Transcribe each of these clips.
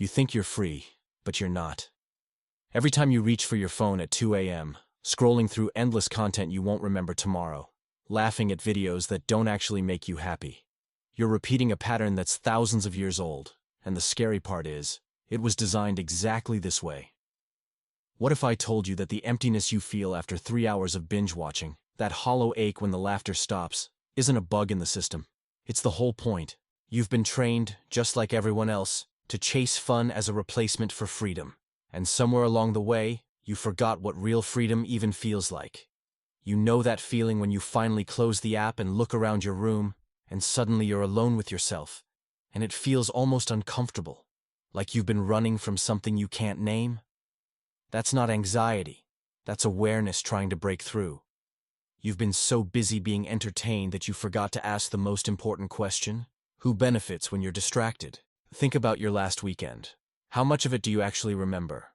You think you're free, but you're not. Every time you reach for your phone at 2 a.m., scrolling through endless content you won't remember tomorrow, laughing at videos that don't actually make you happy, you're repeating a pattern that's thousands of years old, and the scary part is, it was designed exactly this way. What if I told you that the emptiness you feel after 3 hours of binge watching, that hollow ache when the laughter stops, isn't a bug in the system? It's the whole point. You've been trained, just like everyone else, to chase fun as a replacement for freedom. And somewhere along the way, you forgot what real freedom even feels like. You know that feeling when you finally close the app and look around your room, and suddenly you're alone with yourself, and it feels almost uncomfortable, like you've been running from something you can't name? That's not anxiety. That's awareness trying to break through. You've been so busy being entertained that you forgot to ask the most important question: who benefits when you're distracted? Think about your last weekend. How much of it do you actually remember?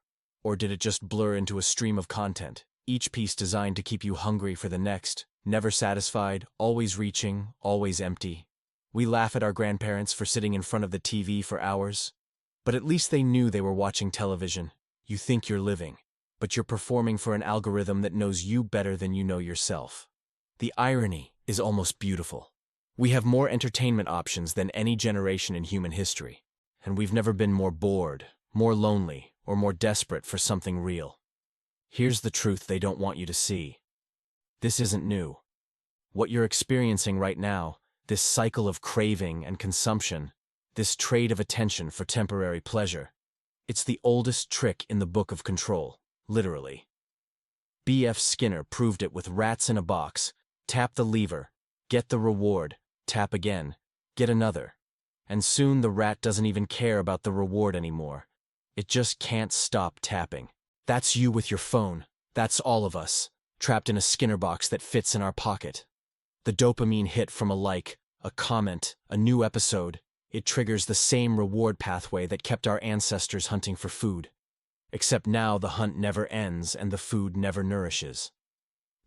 Or did it just blur into a stream of content, each piece designed to keep you hungry for the next, never satisfied, always reaching, always empty? We laugh at our grandparents for sitting in front of the TV for hours, but at least they knew they were watching television. You think you're living, but you're performing for an algorithm that knows you better than you know yourself. The irony is almost beautiful. We have more entertainment options than any generation in human history, and we've never been more bored, more lonely, or more desperate for something real. Here's the truth they don't want you to see. This isn't new. What you're experiencing right now, this cycle of craving and consumption, this trade of attention for temporary pleasure, it's the oldest trick in the book of control, literally. B.F. Skinner proved it with rats in a box. Tap the lever, get the reward, tap again, get another. And soon the rat doesn't even care about the reward anymore. It just can't stop tapping. That's you with your phone. That's all of us, trapped in a Skinner box that fits in our pocket. The dopamine hit from a like, a comment, a new episode, it triggers the same reward pathway that kept our ancestors hunting for food. Except now the hunt never ends and the food never nourishes.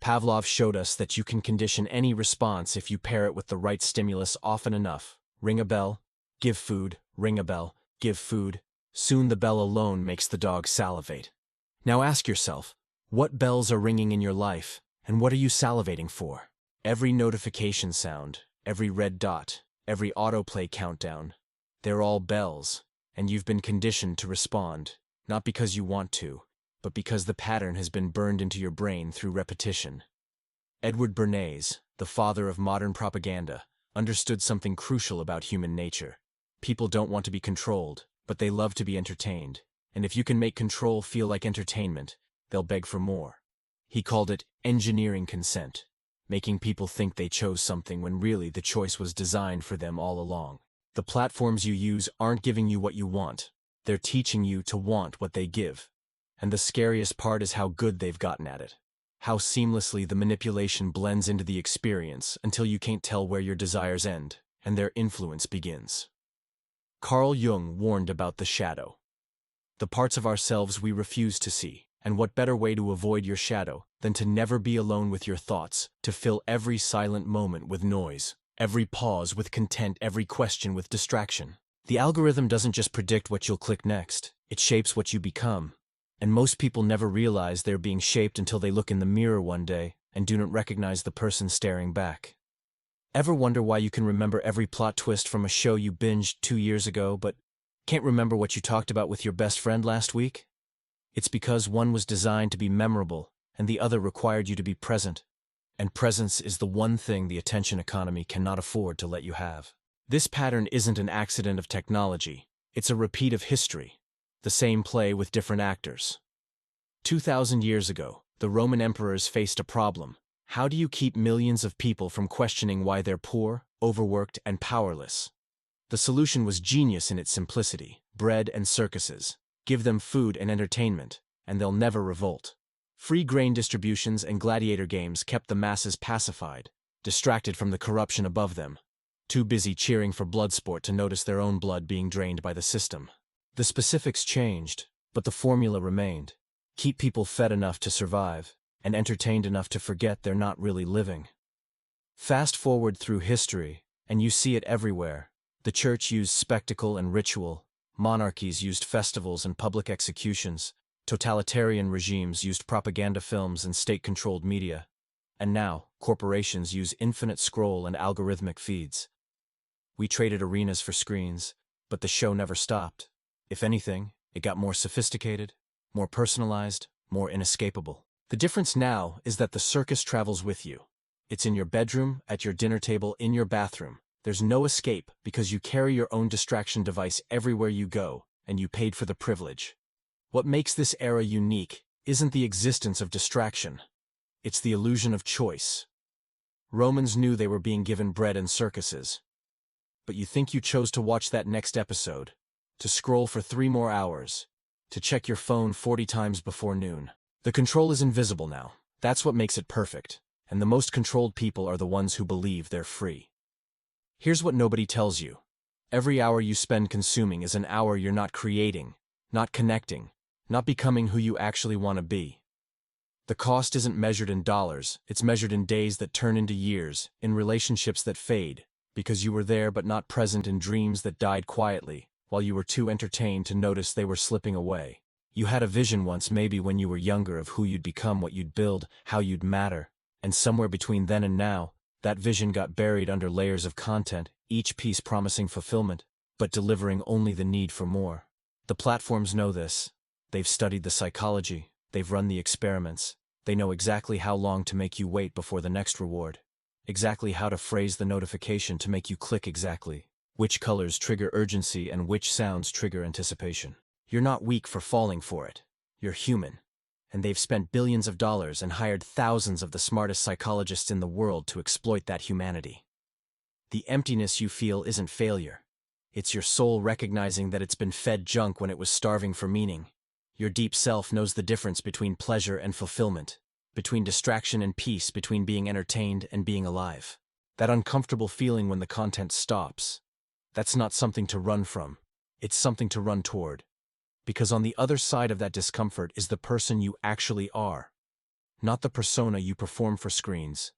Pavlov showed us that you can condition any response if you pair it with the right stimulus often enough. Ring a bell, give food, ring a bell, give food. Soon the bell alone makes the dog salivate. Now ask yourself, what bells are ringing in your life, and what are you salivating for? Every notification sound, every red dot, every autoplay countdown, they're all bells, and you've been conditioned to respond, not because you want to, but because the pattern has been burned into your brain through repetition. Edward Bernays, the father of modern propaganda, understood something crucial about human nature. People don't want to be controlled, but they love to be entertained, and if you can make control feel like entertainment, they'll beg for more. He called it engineering consent, making people think they chose something when really the choice was designed for them all along. The platforms you use aren't giving you what you want, they're teaching you to want what they give. And the scariest part is how good they've gotten at it. How seamlessly the manipulation blends into the experience until you can't tell where your desires end, and their influence begins. Carl Jung warned about the shadow. The parts of ourselves we refuse to see, and what better way to avoid your shadow than to never be alone with your thoughts, to fill every silent moment with noise, every pause with content, every question with distraction. The algorithm doesn't just predict what you'll click next, it shapes what you become. And most people never realize they're being shaped until they look in the mirror one day and do not recognize the person staring back. Ever wonder why you can remember every plot twist from a show you binged 2 years ago but can't remember what you talked about with your best friend last week? It's because one was designed to be memorable and the other required you to be present. And presence is the one thing the attention economy cannot afford to let you have. This pattern isn't an accident of technology, it's a repeat of history. The same play with different actors. 2,000 years ago, the Roman emperors faced a problem. How do you keep millions of people from questioning why they're poor, overworked, and powerless? The solution was genius in its simplicity: bread and circuses. Give them food and entertainment, and they'll never revolt. Free grain distributions and gladiator games kept the masses pacified, distracted from the corruption above them, too busy cheering for blood sport to notice their own blood being drained by the system. The specifics changed, but the formula remained. Keep people fed enough to survive, and entertained enough to forget they're not really living. Fast forward through history, and you see it everywhere. The church used spectacle and ritual, Monarchies used festivals and public executions. Totalitarian regimes used propaganda films and state-controlled media. And now, corporations use infinite scroll and algorithmic feeds. We traded arenas for screens, but the show never stopped. If anything, it got more sophisticated, more personalized, more inescapable. The difference now is that the circus travels with you. It's in your bedroom, at your dinner table, in your bathroom. There's no escape because you carry your own distraction device everywhere you go, and you paid for the privilege. What makes this era unique isn't the existence of distraction. It's the illusion of choice. Romans knew they were being given bread and circuses. But you think you chose to watch that next episode, to scroll for 3 more hours, to check your phone 40 times before noon. The control is invisible now. That's what makes it perfect. And the most controlled people are the ones who believe they're free. Here's what nobody tells you. Every hour you spend consuming is an hour you're not creating, not connecting, not becoming who you actually want to be. The cost isn't measured in dollars, it's measured in days that turn into years, in relationships that fade, because you were there but not present, in dreams that died quietly, while you were too entertained to notice they were slipping away. You had a vision once, maybe when you were younger, of who you'd become, what you'd build, how you'd matter, and somewhere between then and now, that vision got buried under layers of content, each piece promising fulfillment, but delivering only the need for more. The platforms know this. They've studied the psychology, they've run the experiments, they know exactly how long to make you wait before the next reward, exactly how to phrase the notification to make you click, exactly which colors trigger urgency and which sounds trigger anticipation. You're not weak for falling for it. You're human. And they've spent billions of dollars and hired thousands of the smartest psychologists in the world to exploit that humanity. The emptiness you feel isn't failure. It's your soul recognizing that it's been fed junk when it was starving for meaning. Your deep self knows the difference between pleasure and fulfillment, between distraction and peace, between being entertained and being alive. That uncomfortable feeling when the content stops, that's not something to run from. It's something to run toward. Because on the other side of that discomfort is the person you actually are. Not the persona you perform for screens,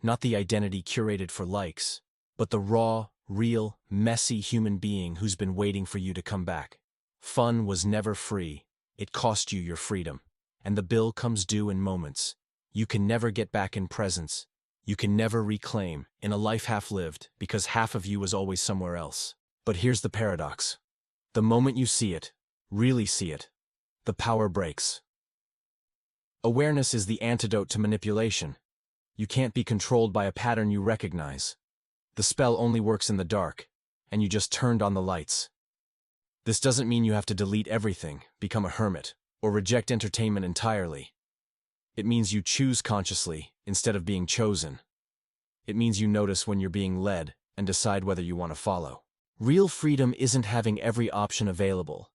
not the identity curated for likes, but the raw, real, messy human being who's been waiting for you to come back. Fun was never free. It cost you your freedom. And the bill comes due in moments. You can never get back in presence. You can never reclaim in a life half lived because half of you was always somewhere else. But here's the paradox. The moment you see it, really see it, the power breaks. Awareness is the antidote to manipulation. You can't be controlled by a pattern you recognize. The spell only works in the dark, and you just turned on the lights. This doesn't mean you have to delete everything, become a hermit, or reject entertainment entirely. It means you choose consciously instead of being chosen. It means you notice when you're being led and decide whether you want to follow. Real freedom isn't having every option available.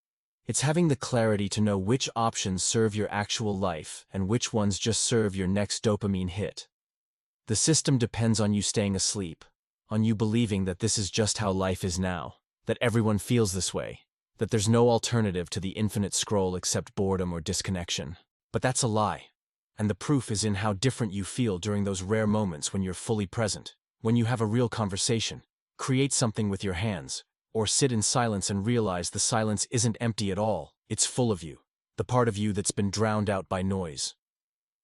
It's having the clarity to know which options serve your actual life and which ones just serve your next dopamine hit. The system depends on you staying asleep, on you believing that this is just how life is now, that everyone feels this way, that there's no alternative to the infinite scroll except boredom or disconnection. But that's a lie. And the proof is in how different you feel during those rare moments when you're fully present, when you have a real conversation, create something with your hands, or sit in silence and realize the silence isn't empty at all, it's full of you, the part of you that's been drowned out by noise.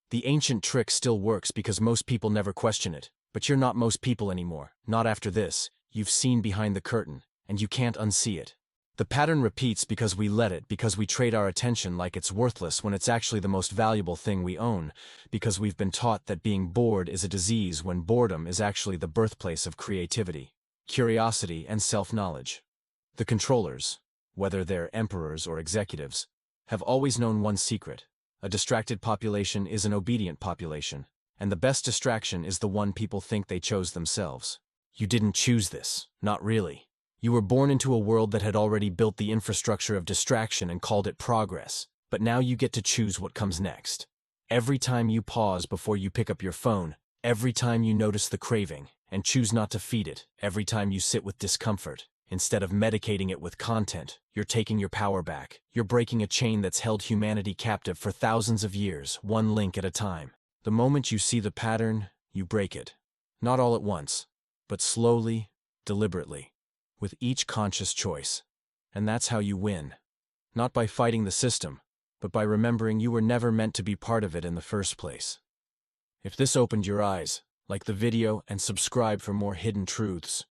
The ancient trick still works because most people never question it, but you're not most people anymore, not after this. You've seen behind the curtain, and you can't unsee it. The pattern repeats because we let it, because we trade our attention like it's worthless when it's actually the most valuable thing we own, because we've been taught that being bored is a disease when boredom is actually the birthplace of creativity, curiosity, and self-knowledge. The controllers, whether they're emperors or executives, have always known one secret. A distracted population is an obedient population, and the best distraction is the one people think they chose themselves. You didn't choose this, not really. You were born into a world that had already built the infrastructure of distraction and called it progress, but now you get to choose what comes next. Every time you pause before you pick up your phone, every time you notice the craving and choose not to feed it, every time you sit with discomfort, instead of medicating it with content, you're taking your power back. You're breaking a chain that's held humanity captive for thousands of years, one link at a time. The moment you see the pattern, you break it. Not all at once, but slowly, deliberately. With each conscious choice. And that's how you win. Not by fighting the system, but by remembering you were never meant to be part of it in the first place. If this opened your eyes, like the video and subscribe for more hidden truths.